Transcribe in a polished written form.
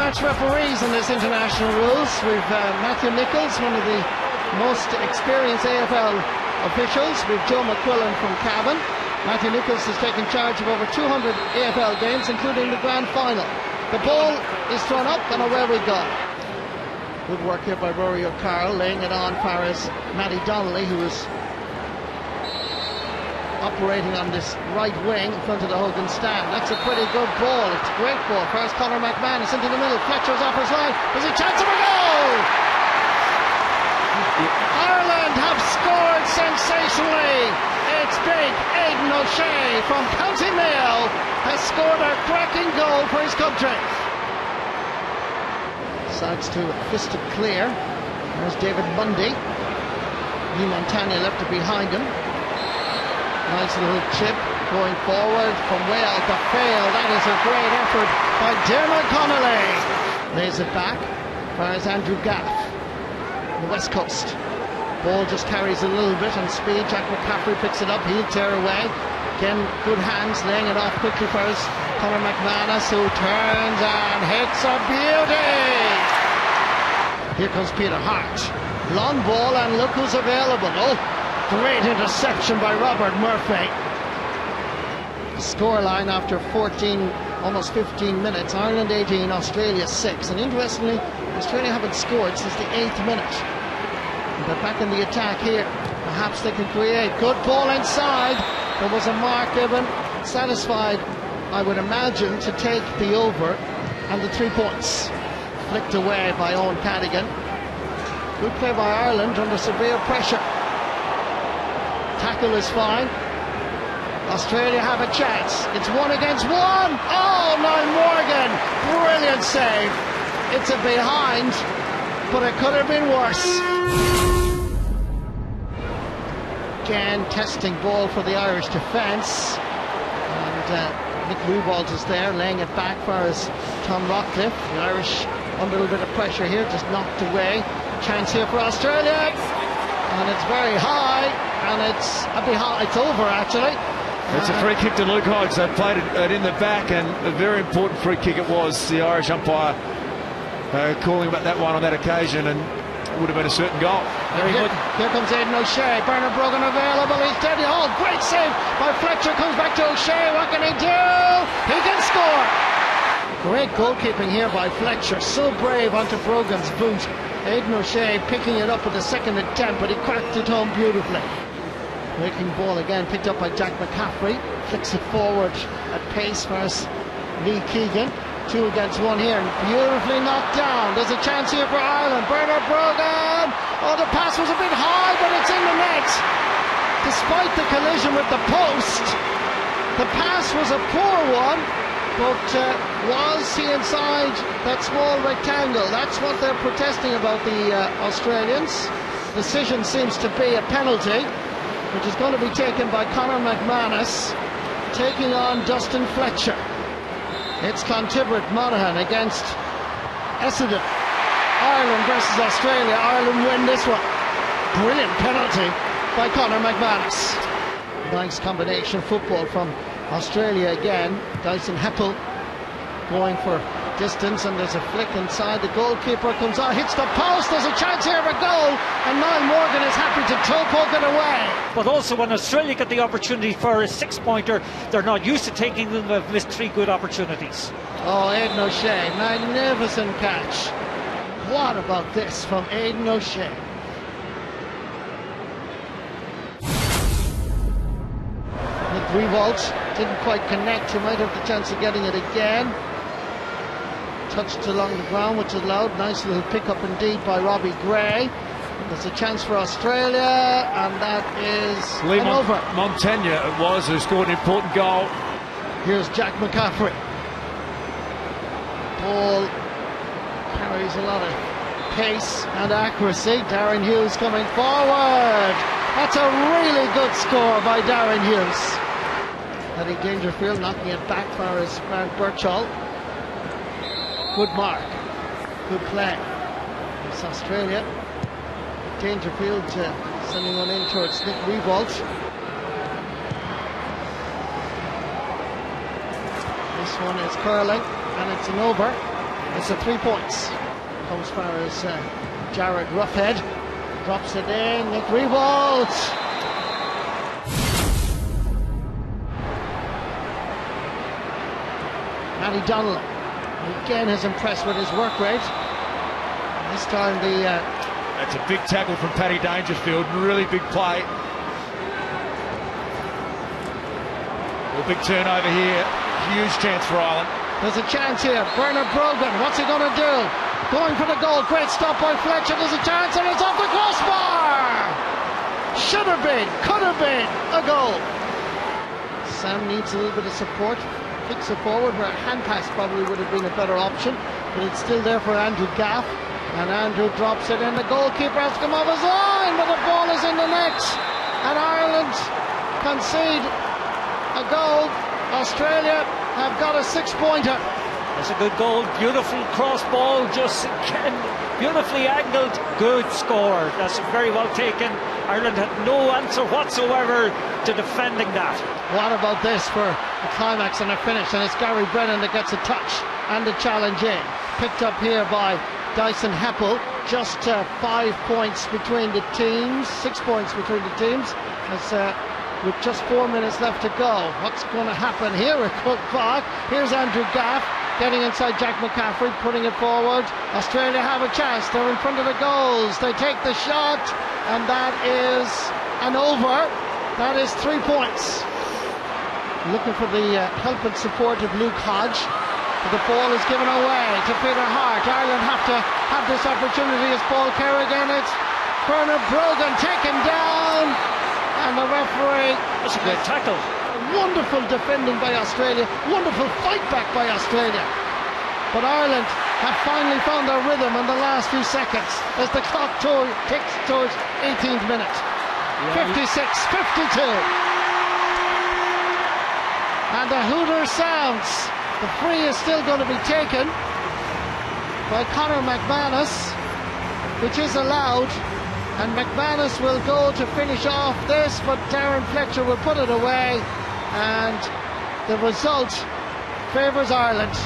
match referees in this international rules. We've Matthew Nichols, one of the most experienced AFL officials. We've Joe McQuillan from Cavan. Matthew Nichols has taken charge of over 200 AFL games, including the grand final. The ball is thrown up and away we go. Good work here by Rory O'Carroll, laying it on far as Matty Donnelly, who is operating on this right wing in front of the Hogan stand. That's a pretty good ball. It's a great ball. First Conor McManus into the middle. Fletcher's off his line. There's a chance of a goal! Ireland have scored sensationally. It's big. Aidan O'Shea from County Mayo has scored a cracking goal for his country. Decides to fist it clear. There's David Mundy. Lee Montagna left it behind him. Nice little chip going forward from way out the field. That is a great effort by Dermot Connolly. Lays it back as Andrew Gaff on the west coast. Ball just carries a little bit on speed. Jack McCaffrey picks it up. He'll tear away. Again, good hands, laying it off quickly for us. Conor McManus, who turns and hits a beauty. Here comes Peter Hart. Long ball, and look who's available. Oh, great interception by Robert Murphy. Scoreline after 14, almost 15 minutes. Ireland 18, Australia 6. And interestingly, Australia haven't scored since the 8th minute. They're back in the attack here. Perhaps they can create. Good ball inside. There was a mark given. Satisfied, I would imagine, to take the over and the 3 points. Flicked away by Owen Cadigan. Good play by Ireland under severe pressure. Tackle is fine. Australia have a chance. It's 1 against 1. Oh, Niall Morgan. Brilliant save. It's a behind, but it could have been worse. Again, testing ball for the Irish defence. And Nick Rewald is there, laying it back for us. Tom Rockcliffe. The Irish under a little bit of pressure here, just knocked away. Chance here for Australia. And it's very high. And it's over actually. It's a free kick to Luke Hodge. They played it in the back, and a very important free kick it was. The Irish umpire calling about that one on that occasion, and it would have been a certain goal. Here comes Aidan O'Shea. Bernard Brogan available. He's dead. Oh, great save by Fletcher. Comes back to O'Shea. What can he do? He can score. Great goalkeeping here by Fletcher. So brave onto Brogan's boot. Aidan O'Shea picking it up with the second attempt, but he cracked it home beautifully. Breaking ball again, picked up by Jack McCaffrey. Flicks it forward at pace for us. Lee Keegan. 2 against 1 here, and beautifully knocked down. There's a chance here for Ireland. Bernard Brogan. Oh, the pass was a bit high, but it's in the net. Despite the collision with the post, the pass was a poor one, but was he inside that small rectangle? That's what they're protesting about, the Australians. Decision seems to be a penalty, which is going to be taken by Conor McManus, taking on Dustin Fletcher. It's Clontibbert Monaghan against Essendon. Ireland versus Australia. Ireland win this one. Brilliant penalty by Conor McManus. Nice combination football from Australia again. Dyson Heppel going for distance, and there's a flick inside. The goalkeeper comes out, hits the post. There's a chance here of a goal, and Niall Morgan is happy to toe poke it away. But also when Australia get the opportunity for a 6-pointer, they're not used to taking them. They've missed 3 good opportunities. Oh, Aidan O'Shea, magnificent catch. What about this from Aidan O'Shea? Nick Rewald didn't quite connect. He might have the chance of getting it again. Touched along the ground, which is allowed. Nice little pick-up indeed by Robbie Gray. There's a chance for Australia, and that is Lee over. Montagna it was, who scored an important goal. Here's Jack McCaffrey. Ball carries a lot of pace and accuracy. Darren Hughes coming forward. That's a really good score by Darren Hughes. Eddie Dangerfield knocking it back for his Grant Birchall. Good mark, good play. It's Australia. Dangerfield sending one in towards Nick Rewald. This one is curling, and it's an over. It's a 3 points. Comes far as Jared Roughhead drops it in. Nick Riewoldt. Matty Donnelly again has impressed with his work rate. This time that's a big tackle from Paddy Dangerfield. Really big play. A big turnover here. Huge chance for Ireland. There's a chance here. Bernard Brogan, what's he going to do? Going for the goal. Great stop by Fletcher. There's a chance and it's off the crossbar. Should have been, could have been a goal. Sam needs a little bit of support. Kicks it forward where a hand pass probably would have been a better option, but it's still there for Andrew Gaff. And Andrew drops it in. The goalkeeper has to come off his line, but the ball is in the net. And Ireland concede a goal. Australia have got a 6-pointer. That's a good goal. Beautiful cross ball, just again, beautifully angled. Good score. That's very well taken. Ireland had no answer whatsoever to defending that. What about this for the climax and a finish? And it's Gary Brennan that gets a touch and the challenge in. Picked up here by Dyson Heppel. Just 5 points between the teams, 6 points between the teams. With just 4 minutes left to go. What's going to happen here at Croke Park? Here's Andrew Gaff getting inside Jack McCaffrey, putting it forward. Australia have a chance. They're in front of the goals. They take the shot, and that is an over. That is 3 points. Looking for the help and support of Luke Hodge. The ball is given away to Peter Hart. Ireland have to have this opportunity as Paul Kerrigan. It's Bernard Brogan taken down, and the referee. That's a great tackle. Wonderful defending by Australia. Wonderful fight back by Australia. But Ireland have finally found their rhythm in the last few seconds as the clock ticks towards 18th minute. 56-52. And the hooter sounds. The free is still going to be taken by Conor McManus, which is allowed, and McManus will go to finish off this, but Darren Fletcher will put it away, and the result favours Ireland.